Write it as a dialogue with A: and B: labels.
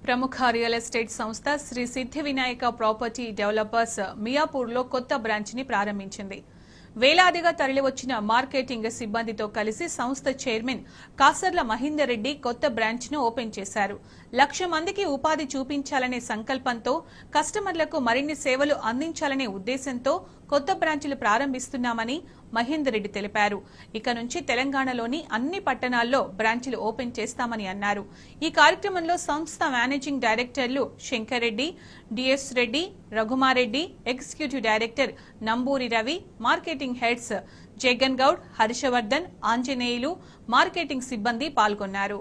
A: ప్రముఖ real estate సంస్థ శ్రీ సిద్ధి Vinayaka property developers మియాపూర్లో కొత్త బ్రాంచ్ ని ప్రారంభించింది. వేలాదిగా తరలివచ్చిన మార్కెటింగ్ సిబ్బందితో కలిసి సంస్థ చైర్మన్ కాసర్ల మహేందర్ రెడ్డి కొత్త బ్రాంచ్ ను ఓపెన్ చేశారు. 1,00,000 మందికి ఉపాధి చూపించాలనే సంకల్పంతో కస్టమర్లకు మరిన్ని సేవలు అందించాలనే ఉద్దేశంతో కొత్త బ్రాంచ్లు ప్రారంభిస్తున్నామని మహేందర్ రెడ్డి తెలిపారు. ఇక నుంచి తెలంగాణలోని అన్ని పట్టణాల్లో బ్రాంచ్లు ఓపెన్ చేస్తామని అన్నారు. ఈ కార్యక్రమంలో సంస్థ మేనేజింగ్ డైరెక్టర్లు Shankar Reddy, DS Reddy, Raghumareddy, executive director Namburi Ravi, marketing heads Jagan Goud, Harshavardhan, Anjaneyulu, marketing సిబ్బంది పాల్గొన్నారు.